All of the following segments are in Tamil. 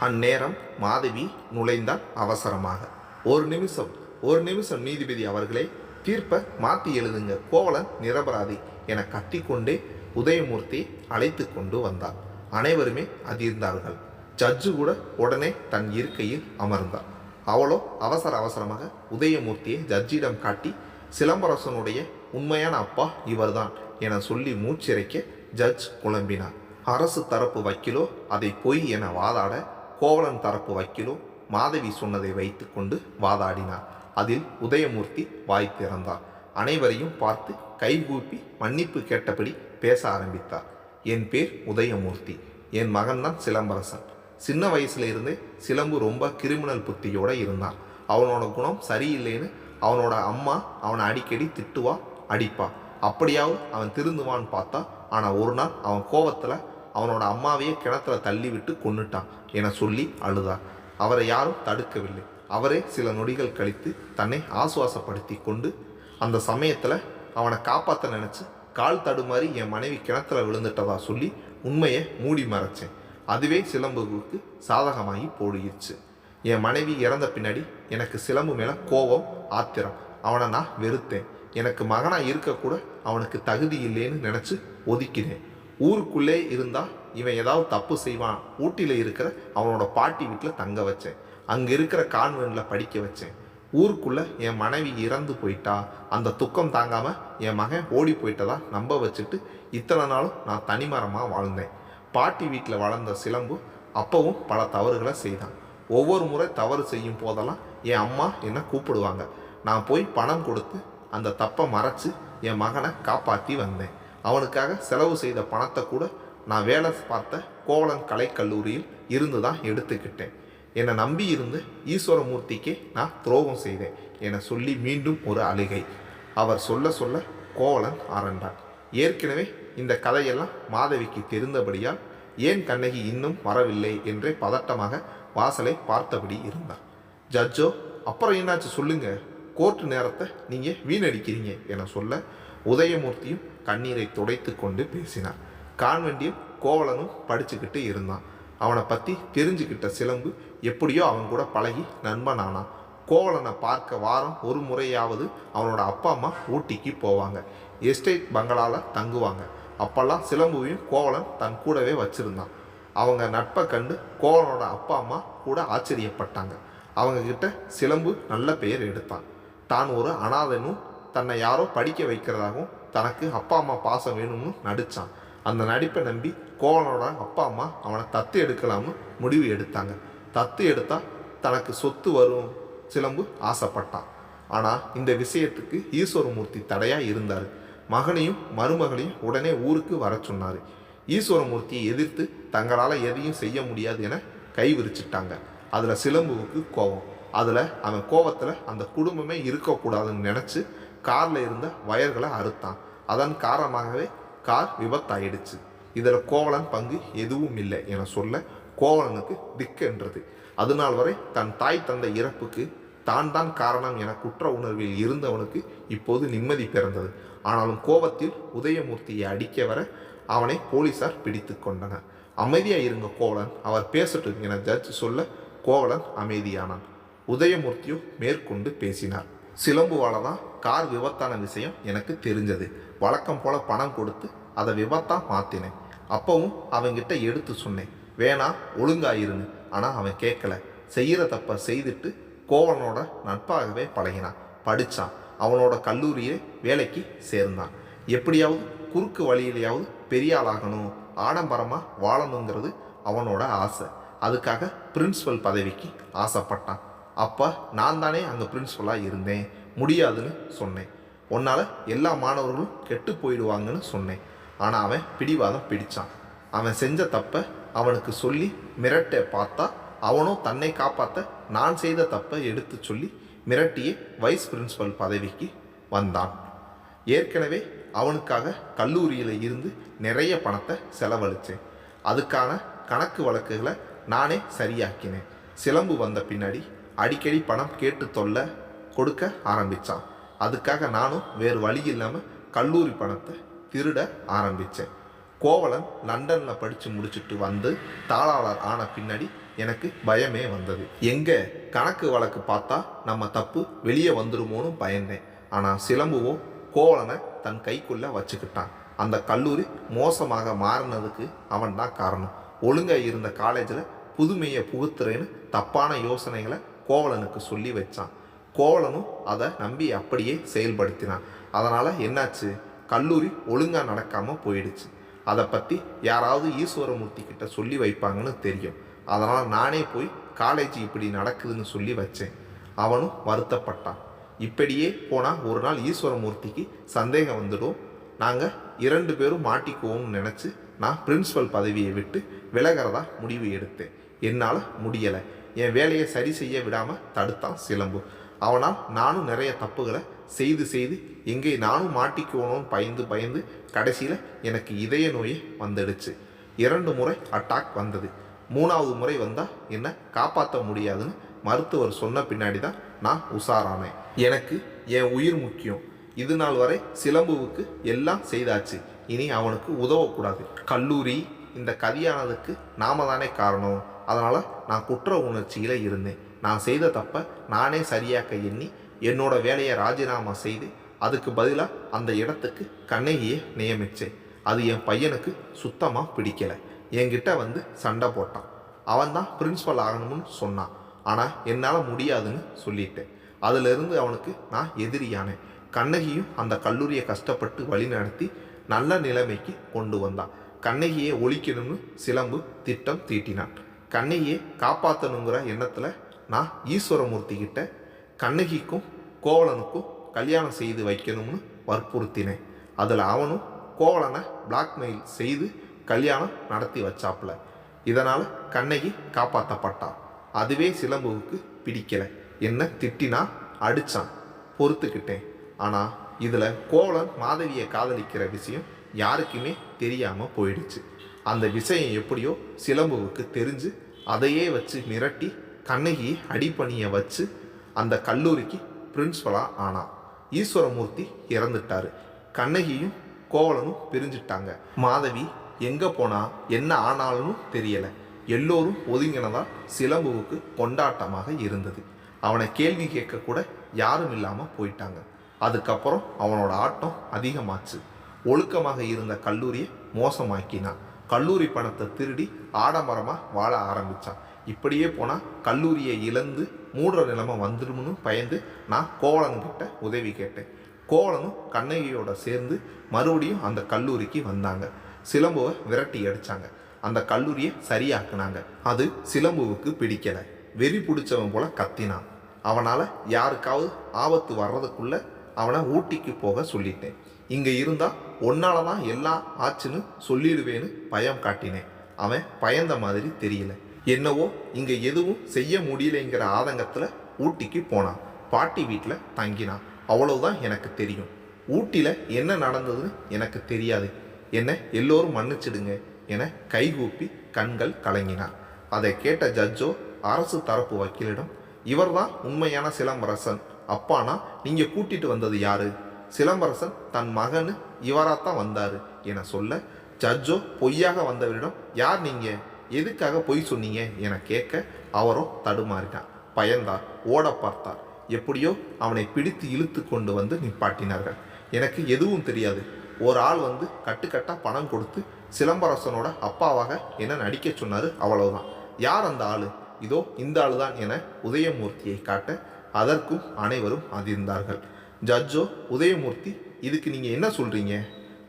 அந்நேரம் மாதவி நுழைந்தாள் அவசரமாக. ஒரு நிமிஷம் நீதிபதி அவர்களே, தீர்ப்பை மாற்றி எழுதுங்க, கோவலன் நிரபராதி என கத்திக்கொண்டே உதயமூர்த்தி அழைத்து கொண்டு வந்தார். அனைவருமே அதிர்ந்தார்கள். ஜட்ஜு கூட உடனே தன் இருக்கையில் அமர்ந்தார். அவளோ அவசரமாக உதயமூர்த்தியை ஜட்ஜிடம் காட்டி, சிலம்பரசனுடைய உண்மையான அப்பா இவர்தான் என சொல்லி மூச்சிறைக்க ஜட்ஜ் குழம்பினார். அரசு தரப்பு வக்கீலோ அதை பொய் என வாதாட, கோவலன் தரப்பு வக்கீலோ மாதவி சொன்னதை வைத்து கொண்டு வாதாடினார். அதில் உதயமூர்த்தி வாய் திறந்தார். அனைவரையும் பார்த்து கைகூப்பி மன்னிப்பு கேட்டபடி பேச ஆரம்பித்தார். என் பேர் உதயமூர்த்தி. என் மகன்தான் சிலம்பரசன். சின்ன வயசுல இருந்தே சிலம்பு ரொம்ப கிரிமினல் புத்தியோட இருந்தான். அவனோட குணம் சரியில்லைன்னு அவனோட அம்மா அவனை அடிக்கடி திட்டுவா, அடிப்பா. அப்படியாவது அவன் திருந்துவான்னு பார்த்தா, ஆனால் ஒரு நாள் அவன் கோபத்தில் அவனோட அம்மாவையே கிணத்துல தள்ளி விட்டு கொன்னுட்டான் என சொல்லி அழுதார். அவரை யாரும் தடுக்கவில்லை. அவரே சில நொடிகள் கழித்து தன்னை ஆசுவாசப்படுத்தி கொண்டு, அந்த சமயத்தில் அவனை காப்பாற்ற நினச்சி கால் தடுமாறி என் மனைவி கிணத்துல விழுந்துட்டதா சொல்லி உண்மையை மூடி மறைச்சேன். அதுவே சிலம்புவுக்கு சாதகமாகி போடுகிடுச்சு. என் மனைவி இறந்த பின்னாடி எனக்கு சிலம்பு மேலே கோபம், ஆத்திரம். அவனை நான் வெறுத்தேன். எனக்கு மகனாக இருக்கக்கூட அவனுக்கு தகுதி இல்லைன்னு நினச்சி ஒதுக்கினேன். ஊருக்குள்ளே இருந்தால் இவன் ஏதாவது தப்பு செய்வான். ஊட்டியில் இருக்கிற அவனோட பாட்டி வீட்டில் தங்க வச்சேன். அங்கே இருக்கிற கான்வென்ட்டில் படிக்க வச்சேன். ஊருக்குள்ளே என் மனைவி இறந்து போயிட்டா, அந்த துக்கம் தாங்காமல் என் மகன் ஓடி போயிட்டதா நம்ப வச்சுட்டு இத்தனை நாளும் நான் தனிமரமாக வாழ்ந்தேன். பாட்டி வீட்டில் வளர்ந்த சிலம்பு அப்பவும் பல தவறுகளை செய்தான். ஒவ்வொரு முறை தவறு செய்யும் போதெல்லாம் என் அம்மா என்னை கூப்பிடுவாங்க. நான் போய் பணம் கொடுத்து அந்த தப்பை மறைச்சு என் மகனை காப்பாற்றி வந்தேன். அவனுக்காக செலவு செய்த பணத்தை கூட நான் வேலை பார்த்த கோவலன் கலைக்கல்லூரியில் இருந்து தான் எடுத்துக்கிட்டேன். என்னை நம்பி இருந்து ஈஸ்வரமூர்த்திக்கே நான் துரோகம் செய்தேன் என சொல்லி மீண்டும் ஒரு அழுகை. அவர் சொல்ல கோவலன் ஆரண்டான். ஏற்கனவே இந்த கதையெல்லாம் மாதவிக்கு தெரிந்தபடியால் ஏன் கண்ணகி இன்னும் வரவில்லை என்றே பதட்டமாக வாசலை பார்த்தபடி இருந்தார். ஜட்ஜோ, அப்புறம் என்னாச்சு சொல்லுங்க, கோர்ட்டு நேரத்தை நீங்கள் வீணடிக்கிறீங்க என சொல்ல, உதயமூர்த்தியும் கண்ணீரை துடைத்து கொண்டு பேசினார். கான்வெண்டியில் கோவலனும் படிச்சுக்கிட்டு இருந்தான். அவனை பற்றி தெரிஞ்சுக்கிட்ட சிலம்பு எப்படியோ அவன் கூட பழகி நண்பனானான். கோவலனை பார்க்க வாரம் ஒரு முறையாவது அவனோட அப்பா அம்மா ஊட்டிக்கு போவாங்க. எஸ்டேட் பங்களாவில் தங்குவாங்க. அப்போல்லாம் சிலம்புவையும் கோவலன் தன் கூடவே வச்சுருந்தான். அவங்க நட்பை கண்டு கோவலனோட அப்பா அம்மா கூட ஆச்சரியப்பட்டாங்க. அவங்கக்கிட்ட சிலம்பு நல்ல பெயர் எடுத்தான். தான் ஒரு அனாதைனும் தன்னை யாரோ படிக்க வைக்கிறதாகவும் தனக்கு அப்பா அம்மா பாசம் வேணும்னு நடித்தான். அந்த நடிப்பை நம்பி கோவலனோட அப்பா அம்மா அவனை தத்து எடுக்கலாம்னு முடிவு எடுத்தாங்க. தத்து எடுத்தால் தனக்கு சொத்து வரும் சிலம்பு ஆசைப்பட்டான். ஆனால் இந்த விஷயத்துக்கு ஈஸ்வரமூர்த்தி தடையாக இருந்தார். மகனையும் மருமகளையும் உடனே ஊருக்கு வர சொன்னார். ஈஸ்வரமூர்த்தியை எதிர்த்து தங்களால் எதையும் செய்ய முடியாது என கை விரிச்சிட்டாங்க. அதில் சிலம்புவுக்கு கோபம். அதில் அவன் கோபத்தில் அந்த குடும்பமே இருக்கக்கூடாதுன்னு நினச்சி காரில் இருந்த வயர்களை அறுத்தான். அதன் காரணமாகவே கார் விபத்தாயிடுச்சு. இதில் கோவலன் பங்கு எதுவும் இல்லை என சொல்ல கோவலனுக்கு திக்கென்றது. அதுநாள் வரை தன் தாய் தந்தை இறப்புக்கு தான் காரணம் என குற்ற உணர்வில் இருந்தவனுக்கு இப்போது நிம்மதி பிறந்தது. ஆனாலும் கோபத்தில் உதயமூர்த்தியை அடிக்க வர அவனை போலீசார் பிடித்து கொண்டனர். அமைதியாக இருங்க கோவலன், அவர் பேசட்டும் என ஜட்ஜ் சொல்ல கோவலன் அமைதியானான். உதயமூர்த்தியோ மேற்கொண்டு பேசினார். சிலம்புவால தான் கார் விபத்தான விஷயம் எனக்கு தெரிஞ்சது. வழக்கம் போல பணம் கொடுத்து அதை விபத்தாக மாற்றினேன். அப்பவும் அவங்கிட்ட எடுத்து சொன்னேன், வேணா ஒழுங்காயிருன்னு. ஆனால் அவன் கேட்கல. செய்கிற தப்பை செய்துட்டு கோவலனோட நட்பாகவே பழகினான். படித்தான். அவனோட கல்லூரியே வேலைக்கு சேர்ந்தான். எப்படியாவது குறுக்கு வழியிலையாவது பெரிய ஆளாகணும், ஆடம்பரமாக வாழணுங்கிறது அவனோட ஆசை. அதுக்காக பிரின்சிபல் பதவிக்கு ஆசைப்பட்டான். அப்போ நான் தானே அங்கே பிரின்சிபலாக இருந்தேன். முடியாதுன்னு சொன்னேன். உன்னால் எல்லா மாணவர்களும் கெட்டு போயிடுவாங்கன்னு சொன்னேன். ஆனால் அவன் பிடிவாதம் பிடித்தான். அவன் செஞ்ச தப்பை அவனுக்கு சொல்லி மிரட்ட பார்த்தா அவனும் தன்னை காப்பாற்ற நான் செய்த தப்பை எடுத்து சொல்லி மிரட்டியே வைஸ் பிரின்சிபல் பதவிக்கு வந்தான். ஏற்கனவே அவனுக்காக கல்லூரியில் இருந்து நிறைய பணத்தை செலவழித்தேன். அதுக்கான கணக்கு வழக்குகளை நானே சரியாக்கினேன். சிலம்பு வந்த பின்னாடி அடிக்கடி பணம் கேட்டு தொல்லை கொடுக்க ஆரம்பித்தான். அதுக்காக நானும் வேறு வழி இல்லாமல் கல்லூரி பணத்தை திருட ஆரம்பித்தேன். கோவலன் லண்டனில் படித்து முடிச்சுட்டு வந்து தாளாளர் ஆன பின்னாடி எனக்கு பயமே வந்தது. எங்க கணக்கு வழக்கு பார்த்தா நம்ம தப்பு வெளியே வந்துடுமோன்னு பயந்தேன். ஆனால் சிலம்புவோ கோவலனை தன் கைக்குள்ள வச்சுக்கிட்டான். அந்த கல்லூரி மோசமாக மாறினதுக்கு அவன் தான் காரணம். ஒழுங்காக இருந்த காலேஜில் புதுமையை புகுத்துறேன்னு தப்பான யோசனைகளை கோவலனுக்கு சொல்லி வச்சான். கோவலனும் அதை நம்பி அப்படியே செயல்படுத்தினான். அதனால் என்னாச்சு, கல்லூரி ஒழுங்காக நடக்காமல் போயிடுச்சு. அதை பற்றி யாராவது ஈஸ்வரமூர்த்தி கிட்ட சொல்லி வைப்பாங்கன்னு தெரியும். அதனால் நானே போய் காலேஜ் இப்படி நடக்குதுன்னு சொல்லி வச்சேன். அவனும் வருத்தப்பட்டான். இப்படியே போனால் ஒரு நாள் ஈஸ்வரமூர்த்திக்கு சந்தேகம் வந்துடும். நாங்கள் 2 பேரும் மாட்டிக்குவோம்னு நினச்சி நான் பிரின்ஸிபல் பதவியை விட்டு விலகிறதா முடிவு எடுத்தேன். என்னால் முடியலை. என் வேலையை சரி செய்ய விடாமல் தடுத்தான் சிலம்பு. அவனால் நானும் நிறைய தப்புகளை செய்து எங்கே நானும் மாட்டிக்குவோன்னு பயந்து கடைசியில் எனக்கு இதய நோயே வந்துடுச்சு. 2 முறை அட்டாக் வந்தது. 3வது முறை வந்தால் என்னை காப்பாற்ற முடியாதுன்னு மருத்துவர் சொன்ன பின்னாடி தான் நான் உஷாரானேன். எனக்கு என் உயிர் முக்கியம். இது நாள் வரை சிலம்புவுக்கு எல்லாம் செய்தாச்சு. இனி அவனுக்கு உதவக்கூடாது. கல்லூரி இந்த கதியானதுக்கு நாம தானே காரணம். அதனால் நான் குற்ற உணர்ச்சியில் இருந்தேன். நான் செய்த தப்பை நானே சரியாக்க எண்ணி என்னோட வேலையை ராஜினாமா செய்து அதுக்கு பதிலாக அந்த இடத்துக்கு கண்ணகியை நியமித்தேன். அது என் பையனுக்கு சுத்தமாக பிடிக்கலை. என்கிட்ட வந்து சண்டை போட்டான். அவன் தான் பிரின்ஸிபல் ஆகணும்னு சொன்னான். ஆனால் என்னால் முடியாதுன்னு சொல்லிட்டேன். அதிலிருந்து அவனுக்கு நான் எதிரியானேன். கண்ணகியும் அந்த கல்லூரியை கஷ்டப்பட்டு வழிநடத்தி நல்ல நிலைமைக்கு கொண்டு வந்தான். கண்ணகியை ஒழிக்கணும்னு சிலம்பு திட்டம் தீட்டினான். கண்ணகியை காப்பாற்றணுங்கிற எண்ணத்தில் நான் ஈஸ்வரமூர்த்தி கிட்ட கண்ணகிக்கும் கோவலனுக்கும் கல்யாணம் செய்து வைக்கணும்னு வற்புறுத்தினேன். அதில் அவனும் கோவலனை பிளாக்மெயில் செய்து கல்யாணம் நடத்தி வச்சாப்புல. இதனால் கண்ணகி காப்பாற்றப்பட்டான். அதுவே சிலம்புவுக்கு பிடிக்கலை. என்ன திட்டினா அடித்தான். பொறுத்துக்கிட்டேன். ஆனால் இதில் கோவலன் மாதவியை காதலிக்கிற விஷயம் யாருக்குமே தெரியாமல் போயிடுச்சு. அந்த விஷயம் எப்படியோ சிலம்புவுக்கு தெரிஞ்சு அதையே வச்சு மிரட்டி கண்ணகியை அடிப்பணிய வச்சு அந்த கல்லூரிக்கு பிரின்ஸ்பலாக ஆனான். ஈஸ்வரமூர்த்தி இறந்துட்டார். கண்ணகியும் கோவலனும் பிரிஞ்சிட்டாங்க. மாதவி எங்கே போனால் என்ன ஆனாலும் தெரியலை. எல்லோரும் ஒதுங்கினதால் சிலம்புவுக்கு கொண்டாட்டமாக இருந்தது. அவனை கேள்வி கேட்கக்கூட யாரும் இல்லாமல் போயிட்டாங்க. அதுக்கப்புறம் அவனோட ஆட்டம் அதிகமாச்சு. ஒழுக்கமாக இருந்த கல்லூரியை மோசமாக்கினான். கல்லூரி பணத்தை திருடி ஆடம்பரமாக வாழ ஆரம்பித்தான். இப்படியே போனால் கல்லூரியை இழந்து மூடுற நிலைமை வந்துடும்னு பயந்து நான் கோவலன்கிட்ட உதவி கேட்டேன். கோவலனும் கண்ணகியோட சேர்ந்து மறுபடியும் அந்த கல்லூரிக்கு வந்தாங்க. சிலம்புவை விரட்டி அடித்தாங்க. அந்த கல்லூரியை சரியாக்குனாங்க. அது சிலம்புவுக்கு பிடிக்கலை. வெறி பிடிச்சவன் போல கத்தினான். அவனால் யாருக்காவது ஆபத்து வர்றதுக்குள்ளே அவனை ஊட்டிக்கு போக சொல்லிட்டேன். இங்கே இருந்தால் ஒன்னால தான் எல்லாம் ஆச்சுன்னு சொல்லிடுவேன்னு பயம் காட்டினேன். அவன் பயந்த மாதிரி தெரியல. என்னவோ இங்கே எதுவும் செய்ய முடியலைங்கிற ஆதங்கத்தில் ஊட்டிக்கு போனான். பாட்டி வீட்டில் தங்கினான். அவ்வளவுதான் எனக்கு தெரியும். ஊட்டியில் என்ன நடந்ததுன்னு எனக்கு தெரியாது. என்னை எல்லோரும் மன்னிச்சிடுங்க என கைகூப்பி கண்கள் கலங்கினார். அதை கேட்ட ஜட்ஜோ அரசு தரப்பு வக்கீலிடம், இவர்தான் உண்மையான சிலம்பரசன். அப்பானா நீங்கள் கூட்டிட்டு வந்தது யாரு? சிலம்பரசன் தன் மகனு இவராத்தான் வந்தாரு என சொல்ல, ஜட்ஜோ பொய்யாக வந்தவரிடம், யார் நீங்கள், எதுக்காக பொய் சொன்னீங்க என கேட்க அவரோ தடுமாறினார். பயந்தார். ஓட பார்த்தார். எப்படியோ அவனை பிடித்து இழுத்து கொண்டு வந்து நிப்பாட்டினார்கள். எனக்கு எதுவும் தெரியாது. ஒரு ஆள் வந்து கட்டுக்கட்டாக பணம் கொடுத்து சிலம்பரசனோட அப்பாவாக என்ன நடிக்க சொன்னார், அவ்வளவுதான். யார் அந்த ஆள்? இதோ இந்த ஆள் தான் என உதயமூர்த்தியை காட்ட அதற்கும் அனைவரும் அதிர்ந்தார்கள். ஜட்ஜோ, உதயமூர்த்தி, இதுக்கு நீங்கள் என்ன சொல்கிறீங்க?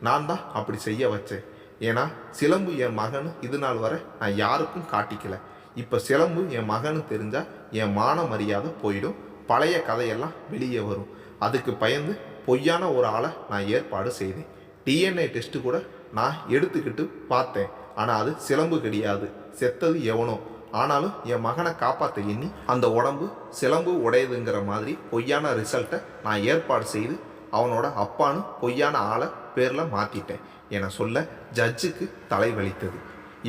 நான் தான் அப்படி செய்ய வச்சேன். ஏன்னா சிலம்பு என் மகனு இது நாள் வரை நான் யாருக்கும் காட்டிக்கல. இப்போ சிலம்பு என் மகனு தெரிஞ்சால் என் மான மரியாதை போயிடும். பழைய கதையெல்லாம் வெளியே வரும். அதுக்கு பயந்து பொய்யான ஒரு ஆளை நான் ஏற்பாடு செய்தேன். டிஎன்ஏ டெஸ்ட்டு கூட நான் எடுத்துக்கிட்டு பார்த்தேன். ஆனால் அது சிலம்பு கிடையாது, செத்தது எவனோ. ஆனாலும் என் மகனை காப்பாற்ற எண்ணி அந்த உடம்பு சிலம்பு உடையதுங்கிற மாதிரி பொய்யான ரிசல்ட்டை நான் ஏற்பாடு செய்து அவனோட அப்பான்னு பொய்யான ஆளை பேரில் மாற்றிட்டேன் என சொல்ல ஜட்ஜுக்கு தலை வலித்தது.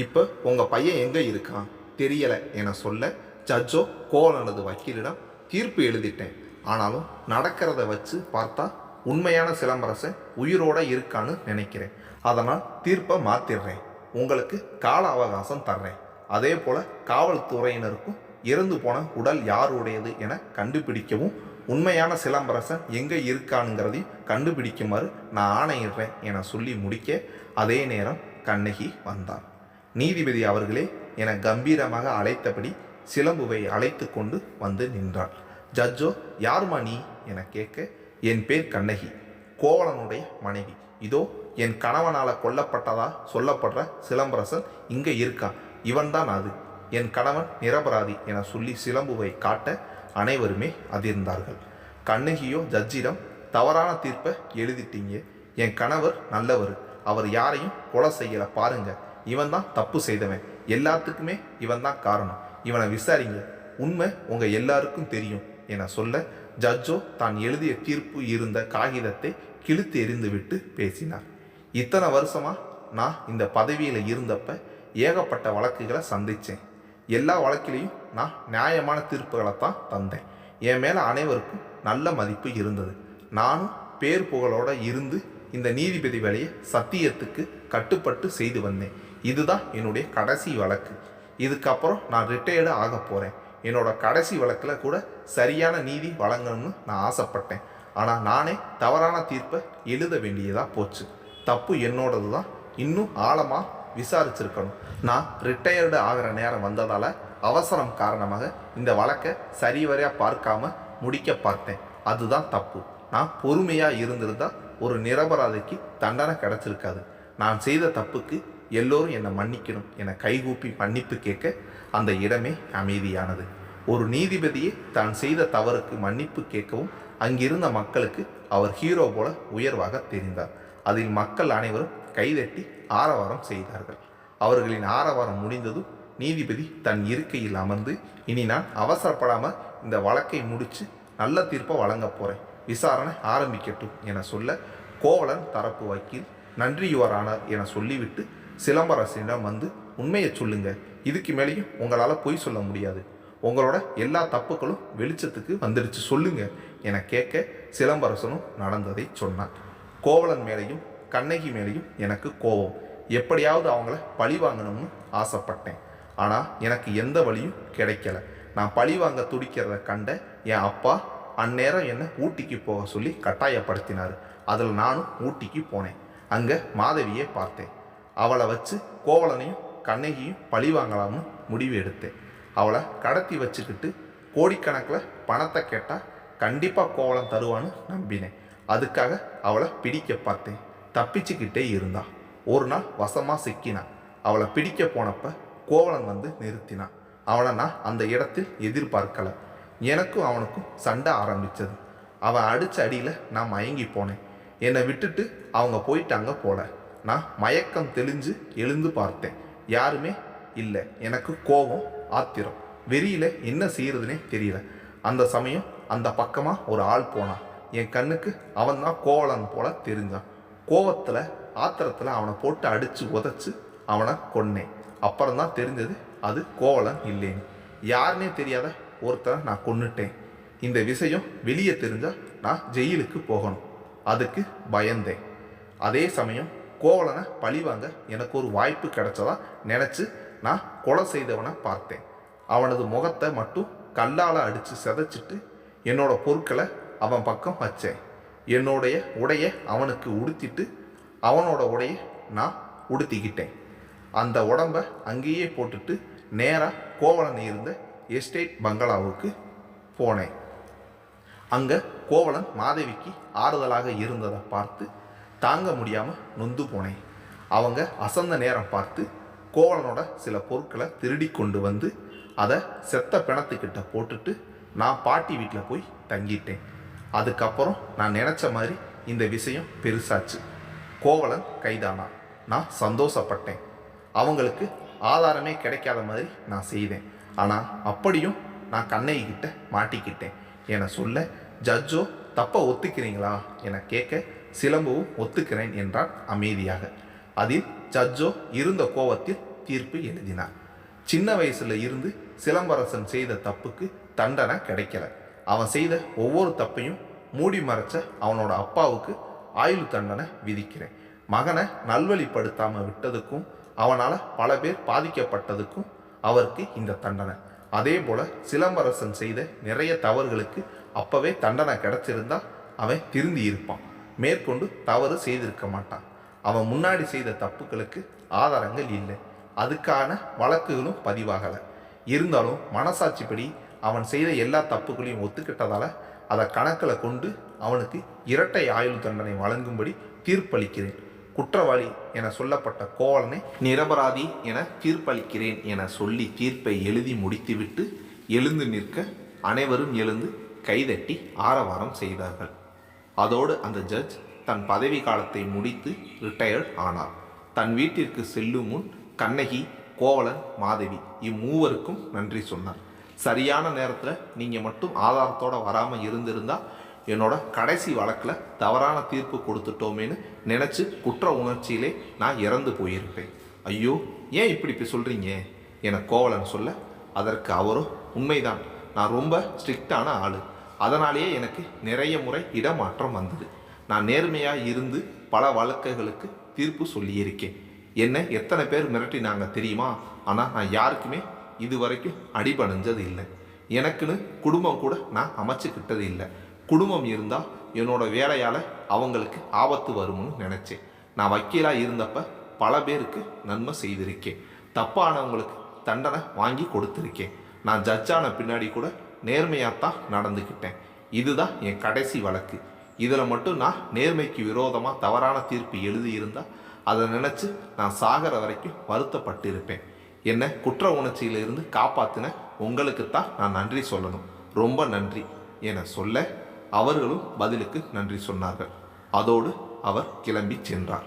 இப்போ உங்கள் பையன் எங்கே இருக்கான் தெரியலை என சொல்ல ஜட்ஜோ கோவலனது வக்கீலிடம், தீர்ப்பு எழுதிட்டேன். ஆனாலும் நடக்கிறத வச்சு பார்த்தா உண்மையான சிலம்பரசன் உயிரோடு இருக்கான்னு நினைக்கிறேன். அதனால் தீர்ப்பை மாற்றிடுறேன். உங்களுக்கு கால அவகாசம் தர்றேன். அதே போல காவல்துறையினருக்கும் இறந்து போன உடல் யாருடையது என கண்டுபிடிக்கவும் உண்மையான சிலம்பரசன் எங்கே இருக்கானுங்கிறதையும் கண்டுபிடிக்குமாறு நான் ஆணையிடுறேன் என சொல்லி முடிக்க அதே நேரம் கண்ணகி வந்தார். நீதிபதி அவர்களே என கம்பீரமாக அழைத்தபடி சிலம்புவை அழைத்து கொண்டு வந்து நின்றாள். ஜட்ஜோ யாருமா நீ என கேட்க, என் பேர் கண்ணகி, கோவலனுடைய மனைவி. இதோ என் கணவனால் கொல்லப்பட்டதா சொல்லப்படுற சிலம்பரசன் இங்கே இருக்கான், இவன்தான் அது, என் கணவன் நிரபராதி என சொல்லி சிலம்புவை காட்ட அனைவருமே அதிர்ந்தார்கள். கண்ணகியோ ஜட்ஜிடம் தவறான தீர்ப்பை எழுதிட்டீங்க, என் கணவர் நல்லவர், அவர் யாரையும் கொலை செய்யலை பாருங்க, இவன் தான் தப்பு செய்தவன், எல்லாத்துக்குமே இவன் தான் காரணம், இவனை விசாரிங்க, உண்மை உங்க எல்லாருக்கும் தெரியும் என சொல்ல ஜட்ஜோ தான் எழுதிய தீர்ப்பு இருந்த காகிதத்தை கிழித்து எறிந்துவிட்டு பேசினார். இத்தனை வருஷமா நான் இந்த பதவியில் இருந்தப்ப ஏகப்பட்ட வழக்குகளை சந்தித்தேன். எல்லா வழக்கிலையும் நான் நியாயமான தீர்ப்புகளை தான் தந்தேன். என் மேலே அனைவருக்கும் நல்ல மதிப்பு இருந்தது. நானும் பேர் புகழோடு இருந்து இந்த நீதிபதி வேலையை சத்தியத்துக்கு கட்டுப்பட்டு செய்து வந்தேன். இதுதான் என்னுடைய கடைசி வழக்கு. இதுக்கப்புறம் நான் ரிட்டையர்டு ஆக போகிறேன். என்னோட கடைசி வழக்கில் கூட சரியான நீதி வழங்கணும்னு நான் ஆசைப்பட்டேன். ஆனால் நானே தவறான தீர்ப்பை எழுத வேண்டியதாக போச்சு. தப்பு என்னோடது தான். இன்னும் ஆழமாக விசாரிச்சிருக்கணும். நான் ரிட்டையர்டு ஆகிற நேரம் வந்ததால் அவசரம் காரணமாக இந்த வழக்கை சரிவரையாக பார்க்காம முடிக்க பார்த்தேன். அதுதான் தப்பு. நான் பொறுமையாக இருந்திருந்தால் ஒரு நிரபராதிக்கு தண்டனை கிடச்சிருக்காது. நான் செய்த தப்புக்கு எல்லோரும் என்னை மன்னிக்கணும் என கைகூப்பி மன்னிப்பு கேட்க அந்த இடமே அமைதியானது. ஒரு நீதிபதியே தான் செய்த தவறுக்கு மன்னிப்பு கேட்கவும் அங்கிருந்த மக்களுக்கு அவர் ஹீரோ போல உயர்வாக தெரிந்தார். அதில் மக்கள் அனைவரும் கைதட்டி ஆரவாரம் செய்தார்கள். அவர்களின் ஆரவாரம் முடிந்ததும் நீதிபதி தன் இருக்கையில் அமர்ந்து, இனி நான் அவசரப்படாமல் இந்த வழக்கை முடித்து நல்ல தீர்ப்பை வழங்க போகிறேன், விசாரணை ஆரம்பிக்கட்டும் என சொல்ல கோவலன் தரப்பு வக்கீல் நன்றி யுவர் ஆனர் என சொல்லிவிட்டு சிலம்பரசனிடம் வந்து, உண்மையை சொல்லுங்க, இதுக்கு மேலேயும் உங்களால் பொய் சொல்ல முடியாது, உங்களோட எல்லா தப்புகளும் வெளிச்சத்துக்கு வந்துடுச்சு சொல்லுங்க என கேட்க சிலம்பரசனும் நடந்ததை சொன்னான். கோவலன் மேலேயும் கண்ணகி மேலேயும் எனக்கு கோபம். எப்படியாவது அவங்கள பழி வாங்கணும்னு ஆசைப்பட்டேன். ஆனால் எனக்கு எந்த வழியும் கிடைக்கல. நான் பழி வாங்க துடிக்கிறத கண்ட என் அப்பா அந்நேரம் என்னை ஊட்டிக்கு போக சொல்லி கட்டாயப்படுத்தினார். அதில் நானும் ஊட்டிக்கு போனேன். அங்கே மாதவியை பார்த்தேன். அவளை வச்சு கோவலனையும் கண்ணகியும் பழி வாங்கலாம்னு முடிவு எடுத்தேன். அவளை கடத்தி வச்சுக்கிட்டு கோடிக்கணக்கில் பணத்தை கேட்டால் கண்டிப்பாக கோவலன் தருவான்னு நம்பினேன். அதுக்காக அவளை பிடிக்க பார்த்தேன். தப்பிச்சுக்கிட்டே இருந்தா. ஒரு நாள் வசமாக சிக்கினான். அவளை பிடிக்க போனப்ப கோவலன் வந்து நிறுத்தினான். அவனை நான் அந்த இடத்தில் எதிர்பார்க்கலை. எனக்கும் அவனுக்கும் சண்டை ஆரம்பித்தது. அவன் அடித்த அடியில் நான் மயங்கி போனேன். என்னை விட்டுட்டு அவங்க போயிட்டாங்க போல. நான் மயக்கம் தெளிஞ்சு எழுந்து பார்த்தேன். யாருமே இல்லை. எனக்கு கோபம், ஆத்திரம், வெறியில் என்ன செய்யறதுனே தெரியல. அந்த சமயம் அந்த பக்கமாக ஒரு ஆள் போனான். என் கண்ணுக்கு அவன் தான் கோவலன் போல தெரிஞ்சான். கோவத்தில் ஆத்திரத்தில் அவனை போட்டு அடித்து உதச்சி அவனை கொன்னேன். அப்புறம்தான் தெரிஞ்சது அது கோவலன் இல்லைன்னு. யாருன்னே தெரியாத ஒருத்தரை நான் கொன்னுட்டேன். இந்த விஷயம் வெளியே தெரிஞ்சால் நான் ஜெயிலுக்கு போகணும். அதுக்கு பயந்தேன். அதே சமயம் கோவலனை பழிவாங்க எனக்கு ஒரு வாய்ப்பு கிடைச்சதா நினச்சி நான் கொலை செய்தவனை பார்த்தேன். அவனது முகத்தை மட்டும் கல்லால் அடித்து சிதைச்சிட்டு என்னோட பொருட்களை அவன் பக்கம் வச்சேன். என்னுடைய உடையை அவனுக்கு உடுத்திட்டு அவனோட உடையை நான் உடுத்திக்கிட்டேன். அந்த உடம்பை அங்கேயே போட்டுட்டு நேராக கோவலன் இருந்த எஸ்டேட் பங்களாவுக்கு போனேன். அங்கே கோவலன் மாதவிக்கு ஆறுதலாக இருந்ததை பார்த்து தாங்க முடியாமல் நொந்து போனேன். அவங்க அசந்த நேரம் பார்த்து கோவலனோட சில பொருட்களை திருடி கொண்டு வந்து அதை செத்த பிணத்துக்கிட்ட போட்டுட்டு நான் பாட்டி வீட்டில் போய் தங்கிட்டேன். அதுக்கப்புறம் நான் நினச்ச மாதிரி இந்த விஷயம் பெருசாச்சு. கோவலன் கைதானான். நான் சந்தோஷப்பட்டேன். அவங்களுக்கு ஆதாரமே கிடைக்காத மாதிரி நான் செய்தேன். ஆனால் அப்படியும் நான் கண்ணகிக்கிட்ட மாட்டிக்கிட்டேன் என சொல்ல ஜட்ஜோ தப்பை ஒத்துக்கிறீங்களா என கேட்க சிலம்புவும் ஒத்துக்கிறேன் என்றான் அமைதியாக. அதில் ஜட்ஜோ இருந்த கோவத்தில் தீர்ப்பு எழுதினார். சின்ன வயசுல இருந்து சிலம்பரசன் செய்த தப்புக்கு தண்டனை கிடைக்கல. அவன் செய்த ஒவ்வொரு தப்பையும் மூடி மறைச்ச அவனோட அப்பாவுக்கு ஆயுள் தண்டனை விதிக்கிறேன். மகனை நல்வழிப்படுத்தாமல் விட்டதுக்கும் அவனால் பல பேர் பாதிக்கப்பட்டதுக்கும் அவருக்கு இந்த தண்டனை. அதே போல் சிலம்பரசன் செய்த நிறைய தவறுகளுக்கு அப்போவே தண்டனை கிடச்சிருந்தா அவன் திருந்தி இருப்பான், மேற்கொண்டு தவறு செய்திருக்க மாட்டான். அவன் முன்னாடி செய்த தப்புகளுக்கு ஆதாரங்கள் இல்லை, அதுக்கான வழக்குகளும் பதிவாகலை. இருந்தாலும் மனசாட்சிப்படி அவன் செய்த எல்லா தப்புகளையும் ஒத்துக்கிட்டதால் அதை கணக்கில் கொண்டு அவனுக்கு இரட்டை ஆயுள் தண்டனை வழங்கும்படி தீர்ப்பளிக்கிறேன். குற்றவாளி என சொல்லப்பட்ட கோவலனை நிரபராதி என தீர்ப்பளிக்கிறேன் என சொல்லி தீர்ப்பை எழுதி முடித்துவிட்டு எழுந்து நிற்க அனைவரும் எழுந்து கைதட்டி ஆரவாரம் செய்தார்கள். அதோடு அந்த ஜட்ஜ் தன் பதவி காலத்தை முடித்து ரிட்டையர்ட் ஆனார். தன் வீட்டிற்கு செல்லும் முன் கண்ணகி, கோவலன், மாதவி இம்மூவருக்கும் நன்றி சொன்னார். சரியான நேரத்தில் நீங்கள் மட்டும் ஆதாரத்தோடு வராமல் இருந்திருந்தால் என்னோட கடைசி வழக்கில் தவறான தீர்ப்பு கொடுத்துட்டோமேன்னு நினச்சி குற்ற உணர்ச்சியிலே நான் இறந்து போயிருப்பேன். ஐயோ, ஏன் இப்படி சொல்கிறீங்க என கோவலன் சொல்ல, அதற்கு அவரோ, உண்மைதான், நான் ரொம்ப ஸ்ட்ரிக்டான ஆள், அதனாலேயே எனக்கு நிறைய முறை இடமாற்றம் வந்தது. நான் நேர்மையாக இருந்து பல வழக்குகளுக்கு தீர்ப்பு சொல்லியிருக்கேன். என்ன எத்தனை பேர் மிரட்டினாங்க தெரியுமா? ஆனால் நான் யாருக்குமே இது வரைக்கும் அடிபணிஞ்சது இல்லை. எனக்குன்னு குடும்பம் கூட நான் அமைச்சுக்கிட்டது இல்லை. குடும்பம் இருந்தால் என்னோட வேலையால் அவங்களுக்கு ஆபத்து வரும்னு நினச்சேன். நான் வக்கீலாக இருந்தப்ப பல பேருக்கு நன்மை செய்திருக்கேன், தப்பானவங்களுக்கு தண்டனை வாங்கி கொடுத்துருக்கேன். நான் ஜட்ஜான பின்னாடி கூட நேர்மையாகத்தான் நடந்துக்கிட்டேன். இதுதான் என் கடைசி வழக்கு. இதில் மட்டும் நான் நேர்மைக்கு விரோதமாக தவறான தீர்ப்பு எழுதியிருந்தால் அதை நினச்சி நான் சாகிற வரைக்கும் வருத்தப்பட்டிருப்பேன். என்னை குற்ற உணர்ச்சியிலிருந்து காப்பாற்றின உங்களுக்குத்தான் நான் நன்றி சொல்லணும், ரொம்ப நன்றி என சொல்ல அவர்களும் பதிலுக்கு நன்றி சொன்னார்கள். அதோடு அவர் கிளம்பி சென்றார்.